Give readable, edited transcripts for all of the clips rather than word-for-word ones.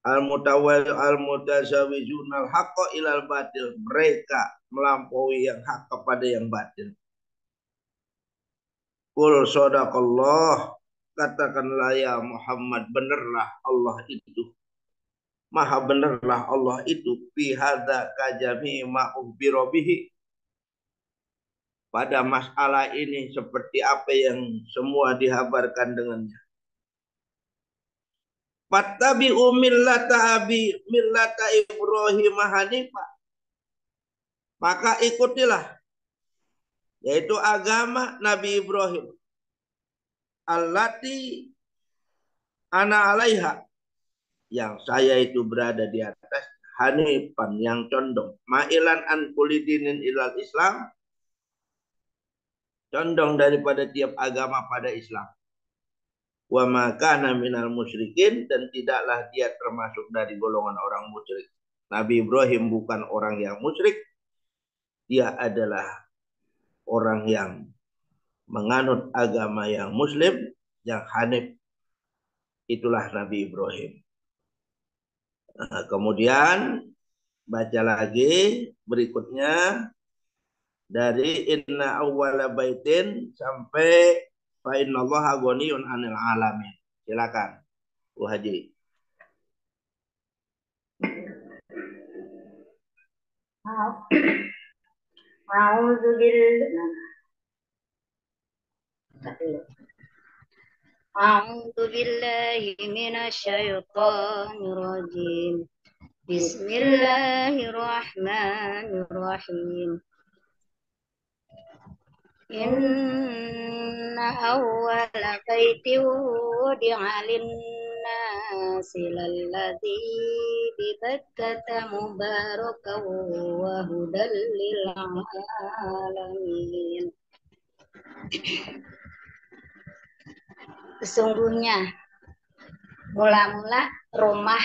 Al-mutawali al-mutazawizun al-haqqa ilal batil. Mereka melampaui yang hak kepada yang batil. Qul sadaqallah. Katakanlah ya Muhammad, benarlah Allah itu. Maha benarlah Allah itu. Fi hadza kajami ma bihi. Pada masalah ini seperti apa yang semua dihabarkan dengannya. Fattabi'u millata Ibrahim hanifah. Maka ikutilah, yaitu agama Nabi Ibrahim. Allati ana alaiha, yang saya itu berada di atas, hanifan yang condong, ma'ilan an kulidinin ilal Islam, condong daripada tiap agama pada Islam. Wa makana minal musyrikin, dan tidaklah dia termasuk dari golongan orang musyrik. Nabi Ibrahim bukan orang yang musyrik, dia adalah orang yang menganut agama yang muslim, yang hanif. Itulah Nabi Ibrahim. Nah, kemudian baca lagi berikutnya dari inna awwala baitin sampai fa innallaha ghaniyun 'anil alamin. Silakan Bu Haji. A'udzu billahi أعوذ بالله من الشيطان الرجيم بسم الله الرحمن الرحيم إن أول بيت وضع للناس للذي ببكة مباركا وهدى للعالمين. Sesungguhnya mula-mula rumah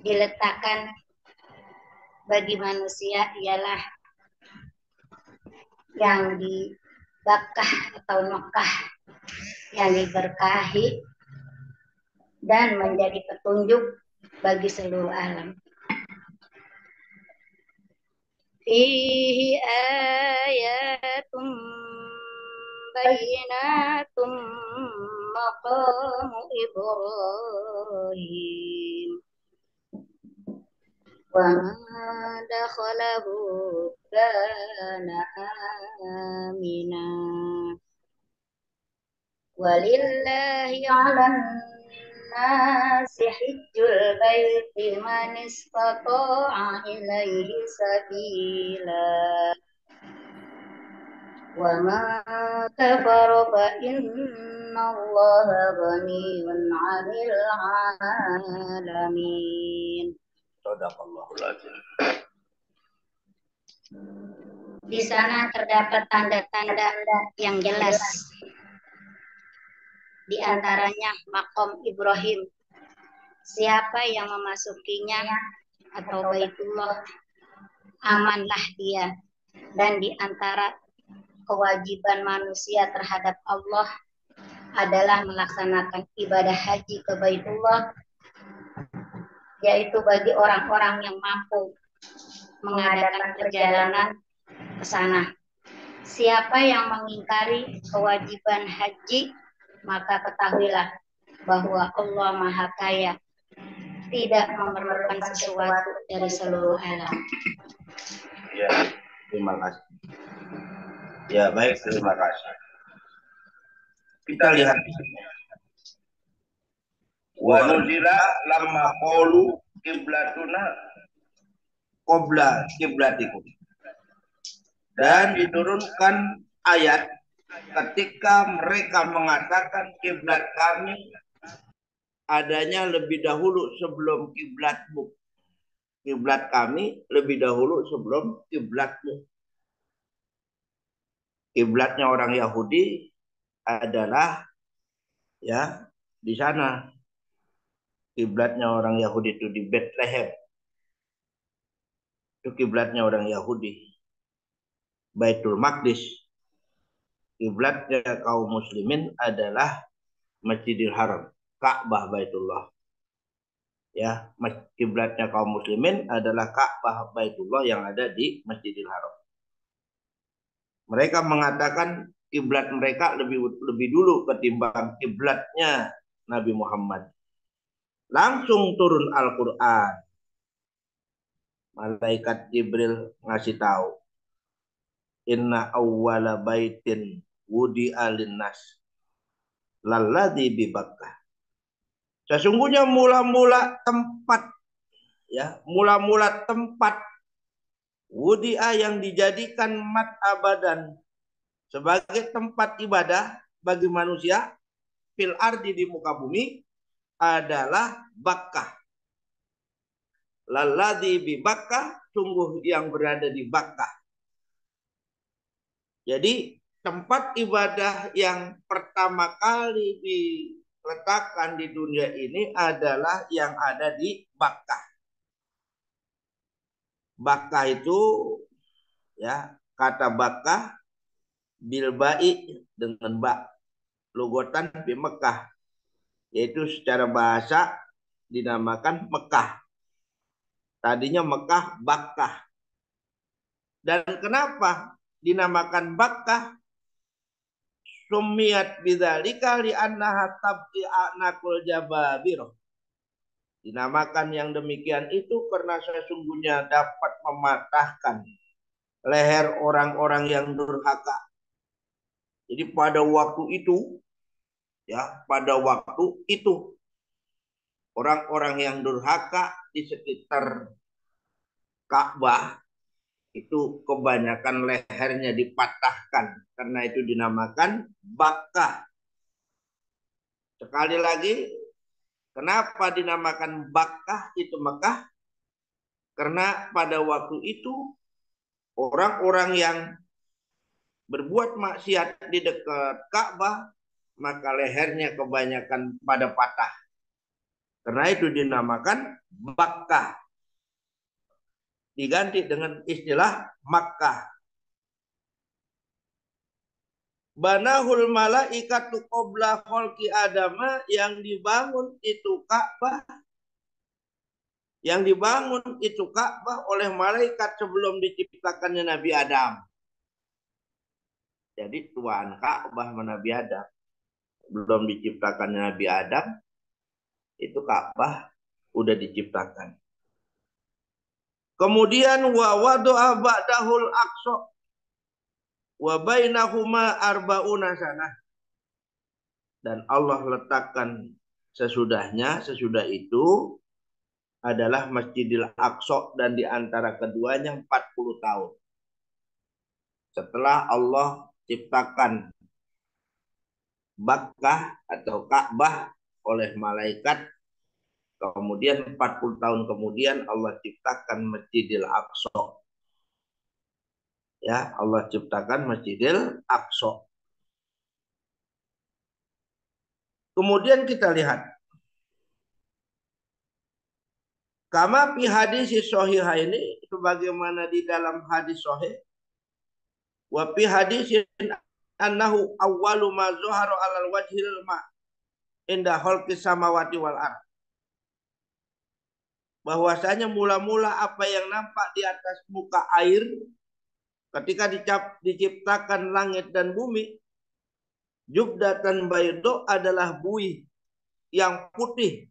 diletakkan bagi manusia ialah yang di Bakkah atau Mekah, yang diberkahi dan menjadi petunjuk bagi seluruh alam. Fihi ayatum bayyinatum maqamu Ibrahim wa ma dakhalahu kana amina walillahi 'alan nasi hijjul baiti man istata'a ilaihi sabila wa ma kafara fa innallaha ghaniyyun 'anil 'alamin. Shadaqallahul azim. Di sana terdapat tanda-tanda yang jelas. Di antaranya makom Ibrahim. Siapa yang memasukinya atau Baitullah, amanlah dia. Dan di antara kewajiban manusia terhadap Allah adalah melaksanakan ibadah haji ke Baitullah, yaitu bagi orang-orang yang mampu mengadakan perjalanan ke sana. Siapa yang mengingkari kewajiban haji, maka ketahuilah bahwa Allah Maha Kaya, tidak memerlukan sesuatu dari seluruh alam. Ya, terima kasih. Ya, baik, terima kasih. Kita lihat di sini. Wa nuzila lamma qalu qiblatuna qabla qiblatikum. Dan diturunkan ayat ketika mereka mengatakan kiblat kami adanya lebih dahulu sebelum kiblatmu. Kiblat kami lebih dahulu sebelum kiblatmu. Kiblatnya orang Yahudi adalah ya di sana. Kiblatnya orang Yahudi itu di Bethlehem. Itu kiblatnya orang Yahudi. Baitul Maqdis. Kiblatnya kaum muslimin adalah Masjidil Haram, Ka'bah Baitullah. Ya, kiblatnya kaum muslimin adalah Ka'bah Baitullah yang ada di Masjidil Haram. Mereka mengatakan kiblat mereka lebih dulu ketimbang kiblatnya Nabi Muhammad. Langsung turun Al-Qur'an. Malaikat Jibril ngasih tahu, inna awwala baitin wudi alinnas lalladzi bi Bakkah. Sesungguhnya mula-mula tempat, ya, mula-mula tempat wudi'a yang dijadikan mat abadan sebagai tempat ibadah bagi manusia fil ardi di muka bumi adalah Bakkah. Lalladzi bi Bakkah, sungguh yang berada di Bakkah. Jadi tempat ibadah yang pertama kali diletakkan di dunia ini adalah yang ada di Bakkah. Bakkah itu, ya, kata Bakkah bilbai dengan ba, logotan di Mekah, yaitu secara bahasa dinamakan Mekah. Tadinya Mekah Bakkah. Dan kenapa dinamakan Bakkah? Sumiat bidzalika li'annaha tabqi anaqul jababir. Dinamakan yang demikian itu karena sesungguhnya dapat mematahkan leher orang-orang yang durhaka. Jadi pada waktu itu, ya, pada waktu itu orang-orang yang durhaka di sekitar Ka'bah itu kebanyakan lehernya dipatahkan. Karena itu dinamakan Bakkah. Sekali lagi, kenapa dinamakan Bakkah itu Mekah? Karena pada waktu itu orang-orang yang berbuat maksiat di dekat Ka'bah, maka lehernya kebanyakan pada patah. Karena itu dinamakan Bakkah. Diganti dengan istilah Makkah. Banahul malaikatu qabla khalqi Adama, yang dibangun itu Ka'bah. Yang dibangun itu Ka'bah oleh malaikat sebelum diciptakannya Nabi Adam. Jadi tuan Ka'bah Nabi Adam. Belum diciptakannya Nabi Adam, itu Ka'bah udah diciptakan. Kemudian wa wadu'a ba'dahul aqsa wa bainahuma arba'una sanah. Dan Allah letakkan sesudah itu adalah Masjidil Aqsa, dan di antara keduanya 40 tahun. Setelah Allah ciptakan Bakkah atau Ka'bah oleh malaikat, kemudian 40 tahun kemudian Allah ciptakan Masjidil Aqsa. Ya, Allah ciptakan Masjidil Aqsa. Kemudian kita lihat kama fi hadis sahih ini, sebagaimana di dalam hadis sahih, wa fi hadisin annahu awwalu ma zuharu alal wajhil ma inda khalqis samawati wal ard. Bahwasanya mula-mula apa yang nampak di atas muka air ketika diciptakan langit dan bumi, jubdatan baydo adalah buih yang putih.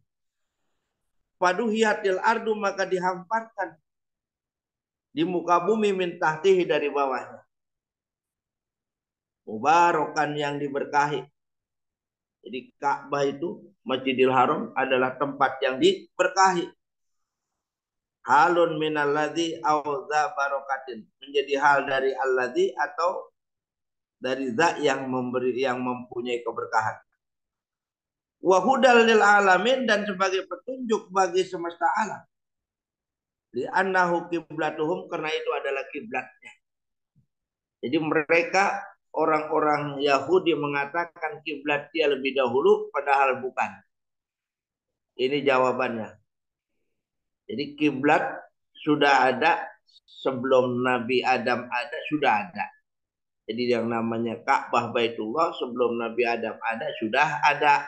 Faduhiyatil ardu, maka dihamparkan di muka bumi min tahtihi, dari bawahnya. Mubarakan, yang diberkahi. Jadi Ka'bah itu, Masjidil Haram adalah tempat yang diberkahi. Halun minalladzi auza barokatin, menjadi hal dari alladzi atau dari zat yang mempunyai keberkahan. Wa hudal lil alamin, dan sebagai petunjuk bagi semesta alam. Li annahu kiblatuhum, karena itu adalah kiblatnya. Jadi mereka orang-orang Yahudi mengatakan kiblat dia lebih dahulu, padahal bukan. Ini jawabannya. Jadi kiblat sudah ada sebelum Nabi Adam ada, sudah ada. Jadi yang namanya Ka'bah Baitullah sebelum Nabi Adam ada, sudah ada.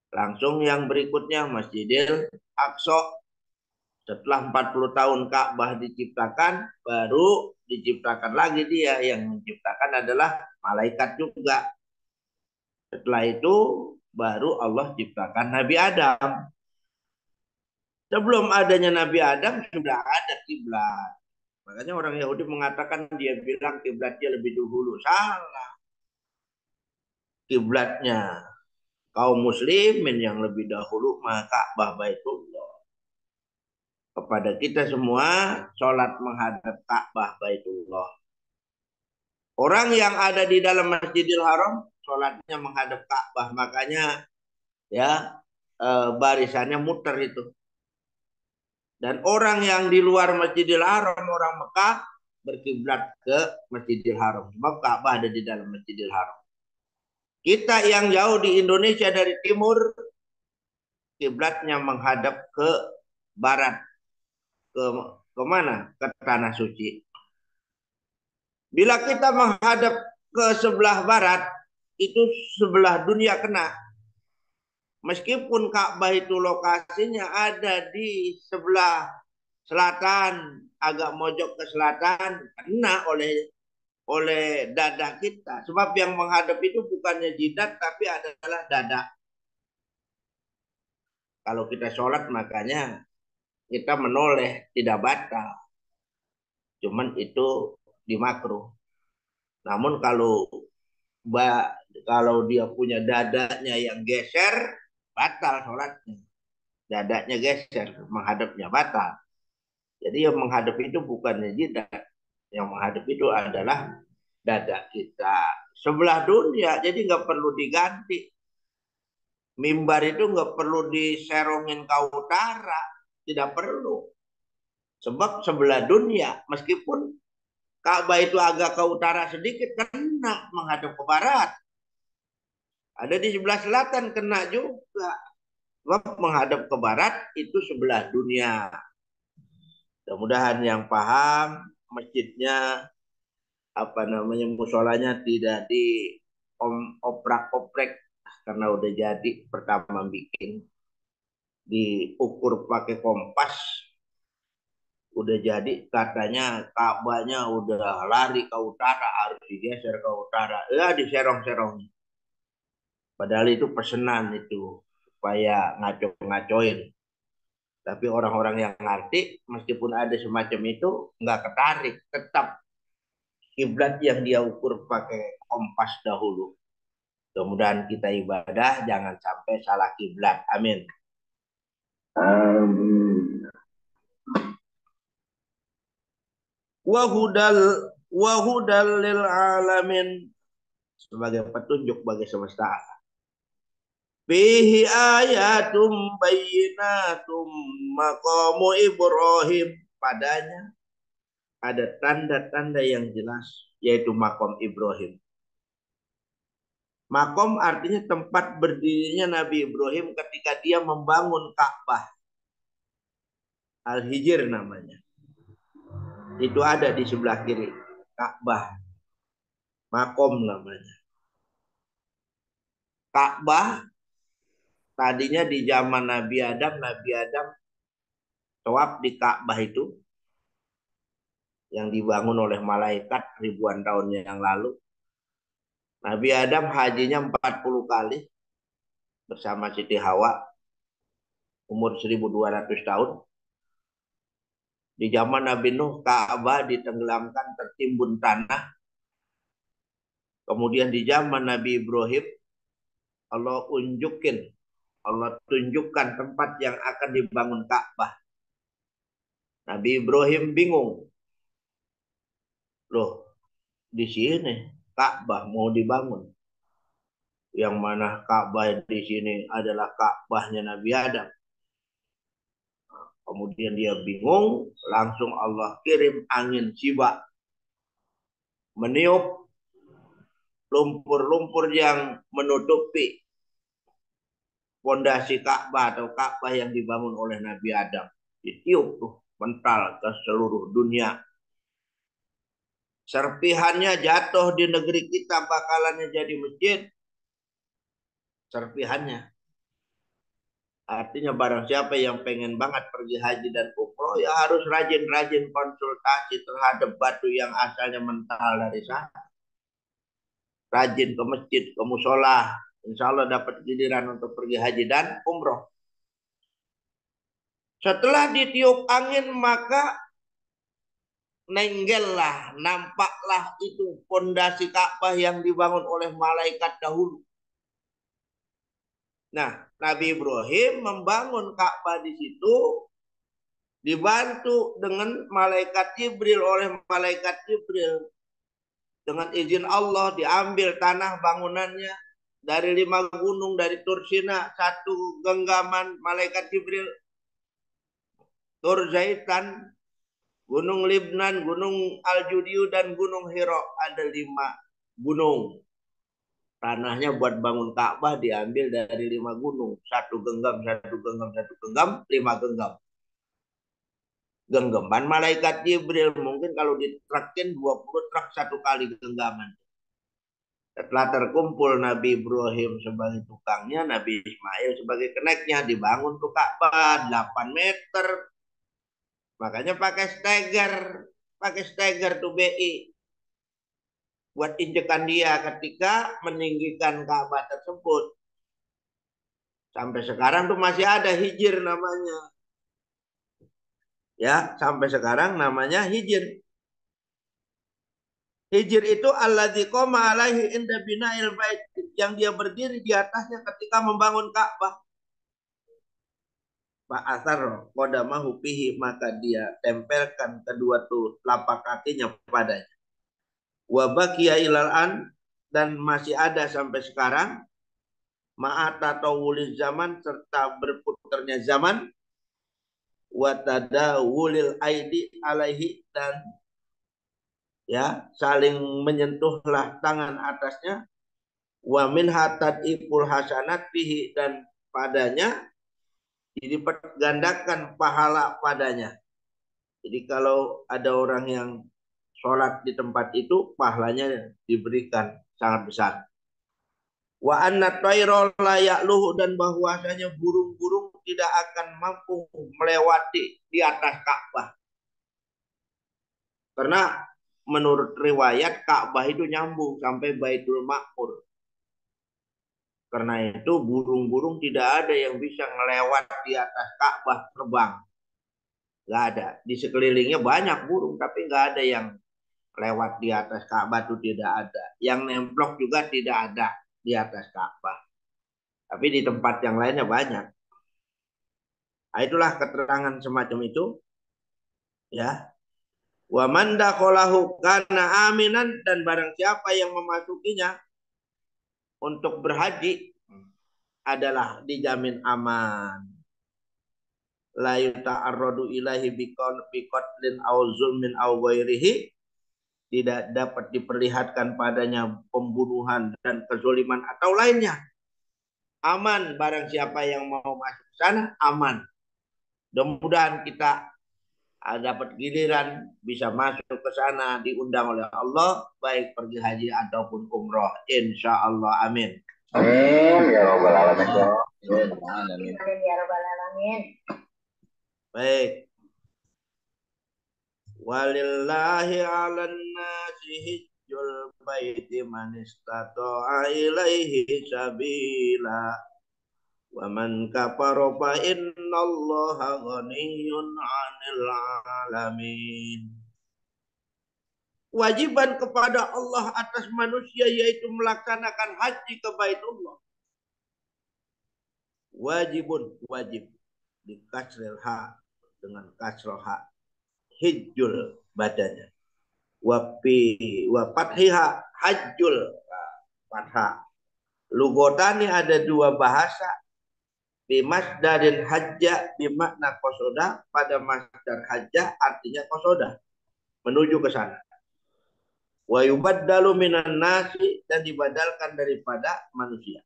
Langsung yang berikutnya Masjidil Aqsa. Setelah 40 tahun Ka'bah diciptakan, baru diciptakan lagi dia. Yang menciptakan adalah malaikat juga. Setelah itu baru Allah ciptakan Nabi Adam. Sebelum adanya Nabi Adam sudah ada kiblat. Makanya orang Yahudi mengatakan dia bilang kiblatnya lebih dahulu. Salah. Kiblatnya kaum muslimin yang lebih dahulu maka Ka'bah Baitullah. Kepada kita semua sholat menghadap Ka'bah Baitullah. Orang yang ada di dalam Masjidil Haram sholatnya menghadap Ka'bah. Makanya ya barisannya muter itu. Dan orang yang di luar Masjidil Haram, orang Mekah berkiblat ke Masjidil Haram. Sebab Ka'bah ada di dalam Masjidil Haram. Kita yang jauh di Indonesia dari timur, kiblatnya menghadap ke barat. Ke mana? Ke tanah suci. Bila kita menghadap ke sebelah barat, itu sebelah dunia kena. Meskipun Ka'bah itu lokasinya ada di sebelah selatan, agak mojok ke selatan, kena oleh dada kita. Sebab yang menghadap itu bukannya jidat, tapi adalah dada. Kalau kita sholat makanya kita menoleh, tidak batal. Cuman itu dimakruh. Namun kalau dia punya dadanya yang geser, batal sholatnya. Dadanya geser, menghadapnya batal. Jadi yang menghadap itu bukannya jidat. Yang menghadap itu adalah dada kita. Sebelah dunia, jadi nggak perlu diganti. Mimbar itu nggak perlu diserongin ke utara. Tidak perlu. Sebab sebelah dunia, meskipun Ka'bah itu agak ke utara sedikit, kena menghadap ke barat. Ada di sebelah selatan, kena juga. Sebab menghadap ke barat itu sebelah dunia. Mudah-mudahan yang paham masjidnya musolanya tidak di oprak-oprek karena udah jadi pertama bikin diukur pakai kompas udah jadi katanya Ka'bahnya udah lari ke utara harus digeser ke utara ya diserong-serong padahal itu pesenan itu supaya ngaco-ngacoin tapi orang-orang yang ngerti meskipun ada semacam itu nggak ketarik tetap kiblat yang dia ukur pakai kompas dahulu. Mudah-mudahan kita ibadah jangan sampai salah kiblat. Amin. Amin. Wahudal lil alamin sebagai petunjuk bagi semesta alam. Fihi ayatum bayyinatum maqamu Ibrahim padanya ada tanda-tanda yang jelas yaitu makom Ibrahim. Makom artinya tempat berdirinya Nabi Ibrahim ketika dia membangun Ka'bah. Al-Hijr namanya. Itu ada di sebelah kiri. Ka'bah. Makom namanya. Ka'bah tadinya di zaman Nabi Adam tawaf di Ka'bah itu yang dibangun oleh malaikat ribuan tahun yang lalu. Nabi Adam hajinya 40 kali bersama Siti Hawa umur 1200 tahun. Di zaman Nabi Nuh Ka'bah ditenggelamkan tertimbun tanah. Kemudian di zaman Nabi Ibrahim Allah tunjukkan tempat yang akan dibangun Ka'bah. Nabi Ibrahim bingung. Loh, di sini Ka'bah mau dibangun. Yang mana Ka'bah di sini adalah Ka'bahnya Nabi Adam. Kemudian dia bingung, langsung Allah kirim angin Siba. Meniup lumpur-lumpur yang menutupi fondasi Ka'bah atau Ka'bah yang dibangun oleh Nabi Adam. Ditiup tuh mental ke seluruh dunia. Serpihannya jatuh di negeri kita bakalannya jadi masjid. Serpihannya. Artinya barang siapa yang pengen banget pergi haji dan umroh ya harus rajin-rajin konsultasi terhadap batu yang asalnya mental dari sana. Rajin ke masjid, ke musola. Insya Allah dapat giliran untuk pergi haji dan umroh. Setelah ditiup angin maka nenggellah, nampaklah itu pondasi Ka'bah yang dibangun oleh malaikat dahulu. Nah, Nabi Ibrahim membangun Ka'bah di situ dibantu dengan malaikat Jibril oleh malaikat Jibril. Dengan izin Allah diambil tanah bangunannya dari 5 gunung dari Tursina, 1 genggaman malaikat Jibril, Tur Zaitan, Gunung Libnan, Gunung Al-Judiyu dan Gunung Hira. Ada 5 gunung. Tanahnya buat bangun Ka'bah diambil dari 5 gunung. 1 genggam, 1 genggam, 1 genggam, 5 genggam. Genggaman malaikat Jibril mungkin kalau diterakin 20 truk 1 kali genggaman. Setelah terkumpul Nabi Ibrahim sebagai tukangnya, Nabi Ismail sebagai keneknya, dibangun tuh Ka'bah 8 meter. Makanya pakai steger tuh BI buat injekan dia ketika meninggikan Ka'bah tersebut. Sampai sekarang tuh masih ada Hijir namanya. Ya, sampai sekarang namanya Hijir. Hijir itu alladzi qama alaihi inda bina'il bait, yang dia berdiri di atasnya ketika membangun Ka'bah. Fa'athar qadamahu fihi, maka dia tempelkan kedua tuh telapak kakinya padanya. Wa baqiya ilal an, dan masih ada sampai sekarang, ma'ata tawuliz zaman, serta berputarnya zaman, wa tadawulil aidi alaihi, dan ya saling menyentuhlah tangan atasnya, wa min hatadiful hasanat fihi, dan padanya dilipat gandakan pahala padanya. Jadi kalau ada orang yang sholat di tempat itu, pahalanya diberikan sangat besar. Wa anna tayra la ya'luhu, dan bahwasanya burung-burung tidak akan mampu melewati di atas Ka'bah. Karena menurut riwayat Ka'bah itu nyambung sampai Baitul Ma'mur. Karena itu burung-burung tidak ada yang bisa melewat di atas Ka'bah terbang. Nggak ada. Di sekelilingnya banyak burung, tapi nggak ada yang lewat di atas Ka'bah, itu tidak ada. Yang nemplok juga tidak ada di atas Ka'bah. Tapi di tempat yang lainnya banyak. Nah, itulah keterangan semacam itu. Ya. Wa man dakhalahu kana aminan, dan barang siapa yang memasukinya untuk berhaji adalah dijamin aman. La yuta'arradu ilahi biqatlin aw zulmin aw ghairihi, tidak dapat diperlihatkan padanya pembunuhan dan kezoliman atau lainnya. Aman barang siapa yang mau masuk ke sana, aman. Mudah-mudahan kita dapat giliran bisa masuk ke sana, diundang oleh Allah, baik pergi haji ataupun umroh. Insya Allah, amin. Amin ya robbal alamin. Amin ya robbal alamin. Baik. Walillahi 'alan nasi hijjul baiti man istata'a ilaihi sabila. Wa man kafara fa innallaha ghaniyyun 'anil 'alamin. Kewajiban kepada Allah atas manusia yaitu melaksanakan haji ke Baitullah. Wajibun, wajib, di kasril ha, dengan kasroh ha, hijjul badannya, wa fathiha hajjul, fathah. Lugotani ada 2 bahasa, bimasdarin hajja bimakna kosoda, pada masdar hajja artinya kosoda, menuju ke sana. Wa yubaddalu minan nasi, dan dibadalkan daripada manusia.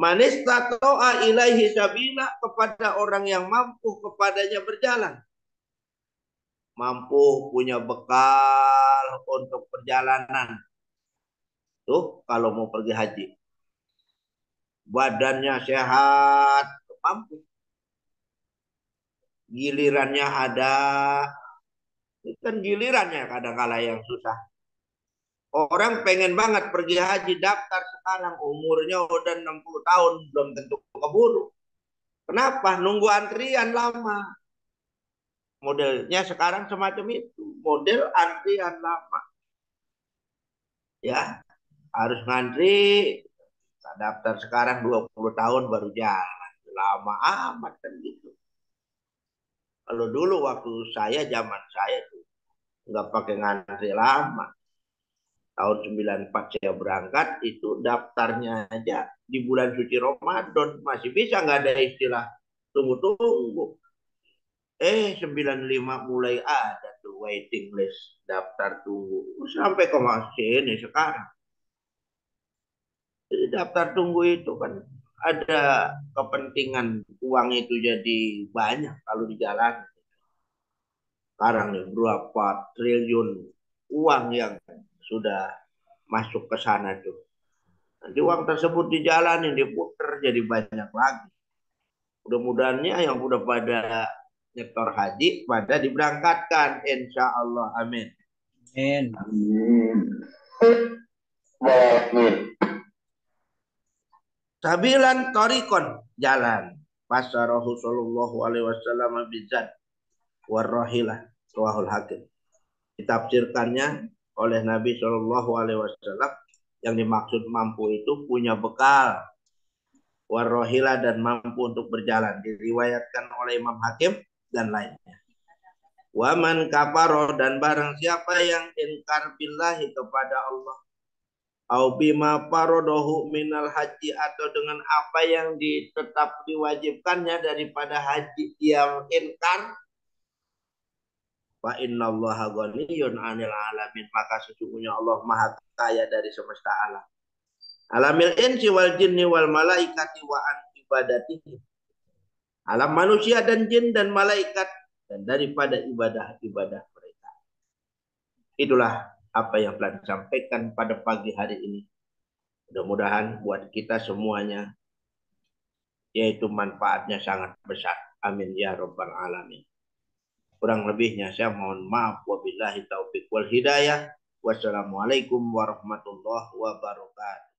Manis tato'a ilaihi sabila, kepada orang yang mampu kepadanya berjalan. Mampu punya bekal untuk perjalanan. Tuh kalau mau pergi haji. Badannya sehat, mampu. Gilirannya ada, itu kan gilirannya kadang-kala yang susah. Orang pengen banget pergi haji, daftar sekarang umurnya udah 60 tahun belum tentu keburu. Kenapa? Nunggu antrian lama. Modelnya sekarang semacam itu, model antrian lama. Ya, harus ngantri, daftar sekarang 20 tahun baru jalan. Lama amat kan gitu. Kalau dulu waktu zaman saya tuh nggak pakai ngantri lama. Tahun 94 saya berangkat, itu daftarnya aja di bulan suci Ramadan. Masih bisa, nggak ada istilah tunggu-tunggu. 95 mulai ada tuh waiting list, daftar tunggu. Sampai ke sini sekarang. Jadi daftar tunggu itu kan ada kepentingan uang itu jadi banyak kalau di jalan. Sekarang nih berapa triliun uang yang sudah masuk ke sana tuh. Nanti uang tersebut dijalanin, diputer jadi banyak lagi. Mudah-mudahannya yang udah pada nyetor haji pada diberangkatkan, insya Allah, amin. Amin. Amin. Sabilan torikon, jalan. Pasarahu sallallahu alaihi wasallam bizat warrahilah, rawahul hakim. Ditafsirkannya oleh Nabi Shallallahu alaihi wasallam, yang dimaksud mampu itu punya bekal, warrohila dan mampu untuk berjalan. Diriwayatkan oleh Imam Hakim dan lainnya. Waman kafaro, dan barang siapa yang ingkar billahi kepada Allah, au bima farodohu minal haji, atau dengan apa yang tetap diwajibkannya daripada haji, dia ingkar, fa innallaha ghaniyun 'anil 'alamin, maka sesungguhnya Allah Maha kaya dari semesta alam. Alamil insi wal jinni wal malaikati wa an ibadatihi, alam manusia dan jin dan malaikat, dan daripada ibadah-ibadah mereka. Itulah apa yang telah disampaikan pada pagi hari ini. Mudah-mudahan buat kita semuanya, yaitu manfaatnya sangat besar. Amin ya rabbal alamin. Kurang lebihnya saya mohon maaf. Wabillahi taufiq wal hidayah. Wassalamualaikum warahmatullahi wabarakatuh.